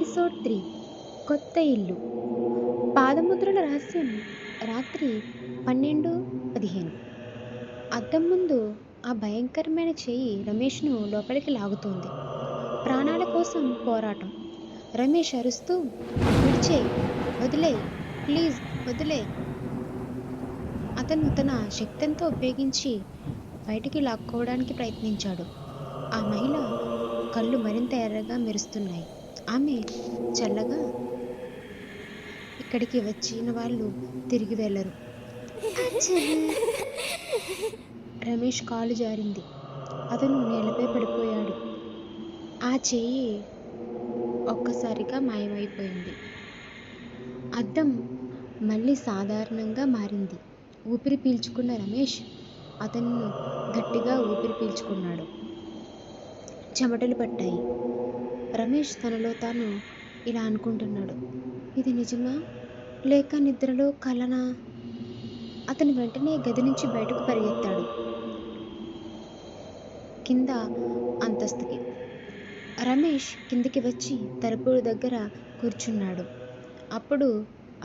Episode 3 కొత్త ఇల్లు. పాదముద్రల రహస్యం. రాత్రి 12:15. అద్దం ముందు ఆ భయంకరమైన చెయ్యి రమేష్ను లోపలికి లాగుతోంది. ప్రాణాల కోసం పోరాటం. రమేష్ అరుస్తూ, విడిచేయ్, వదిలేయ్, ప్లీజ్ వదిలేయ్. అతను తన శక్తంతో ఉపయోగించి బయటికి లాక్కోవడానికి ప్రయత్నించాడు. ఆ మహిళ కళ్ళు మరింత ఎర్రగా మెరుస్తున్నాయి. ఆమె చల్లగా, ఇక్కడికి వచ్చిన వాళ్ళు తిరిగి వెళ్ళరు. రమేష్ కాలు జారింది. అతను నేలపై పడిపోయాడు. ఆ చెయ్యి ఒక్కసారిగా మాయమైపోయింది. అద్దం మళ్ళీ సాధారణంగా మారింది. ఊపిరి పీల్చుకున్న రమేష్ అతను గట్టిగా ఊపిరి పీల్చుకున్నాడు. చెమటలు పట్టాయి. రమేష్ తనలో తాను ఇలా అనుకుంటున్నాడు. ఇది నిజమా, లేక నిద్రలో కలనా? అతను వెంటనే గది నుంచి బయటకు పరిగెత్తాడు, కింద అంతస్తుకి. రమేష్ కిందికి వచ్చి తలుపు దగ్గర కూర్చున్నాడు. అప్పుడు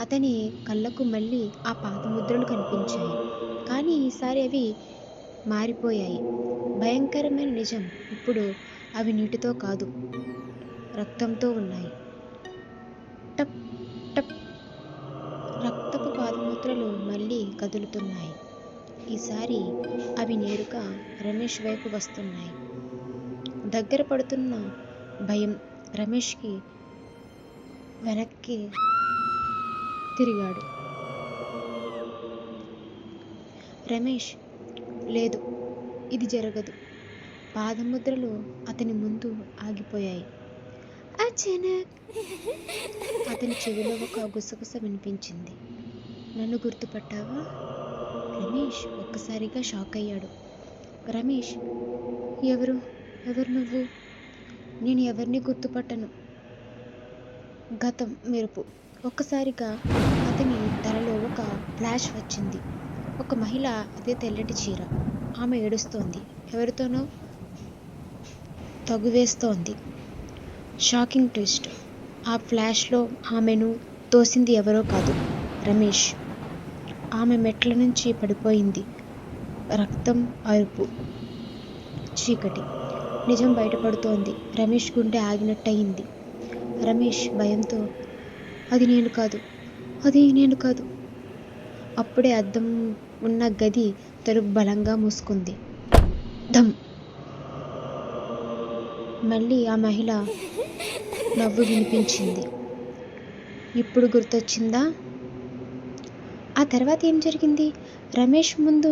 అతని కళ్ళకు మళ్ళీ ఆ పాదముద్రలు కనిపించాయి. కానీ ఈసారి అవి మారిపోయాయి. భయంకరమైన నిజం. ఇప్పుడు అవి నీటితో కాదు, రక్తంతో ఉన్నాయి. టప్ టప్. రక్తపు పాదముద్రలు మళ్ళీ కదులుతున్నాయి. ఈసారి అవి నేరుగా రమేష్ వైపు వస్తున్నాయి. దగ్గర పడుతున్న భయం రమేష్కి వెనక్కి తిరిగాడు. రమేష్, లేదు, ఇది జరగదు. పాదముద్రలు అతని ముందు ఆగిపోయాయి. అచానక్ అతని చెవిలో ఒక గుసగుస వినిపించింది. నన్ను గుర్తుపట్టావా? రమేష్ ఒక్కసారిగా షాక్ అయ్యాడు. రమేష్, ఎవరు ఎవరు నువ్వు? నేను ఎవరిని గుర్తుపట్టను. గతం మెరుపు. ఒక్కసారిగా అతని తలలో ఒక ఫ్లాష్ వచ్చింది. ఒక మహిళ, అదే తెల్లటి చీర. ఆమె ఏడుస్తోంది. ఎవరితోనో తగువేస్తోంది. Shocking twist. ఆ ఫ్లాష్లో ఆమెను తోసింది ఎవరో కాదు, రమేష్. ఆమె మెట్ల నుంచి పడిపోయింది. రక్తం, అరుపు, చీకటి. నిజం బయటపడుతోంది. రమేష్ గుండె ఆగినట్టయింది. రమేష్ భయంతో, అది నేను కాదు, అది నేను కాదు. అప్పుడే అద్దం ఉన్న గది తలుపు బలంగా మూసుకుంది. ధమ్. మళ్ళీ ఆ మహిళ నవ్వు వినిపించింది. ఇప్పుడు గుర్తొచ్చిందా? ఆ తర్వాత ఏం జరిగింది? రమేష్ ముందు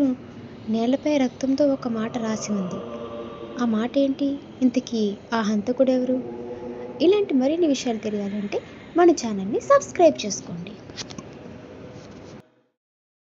నేలపై రక్తంతో ఒక మాట రాసి ఉంది. ఆ మాట ఏంటి? ఇంతకీ ఆ హంతకుడెవరు? ఇలాంటి మరిన్ని విషయాలు తెలియాలంటే మన ఛానల్ని సబ్స్క్రైబ్ చేసుకోండి.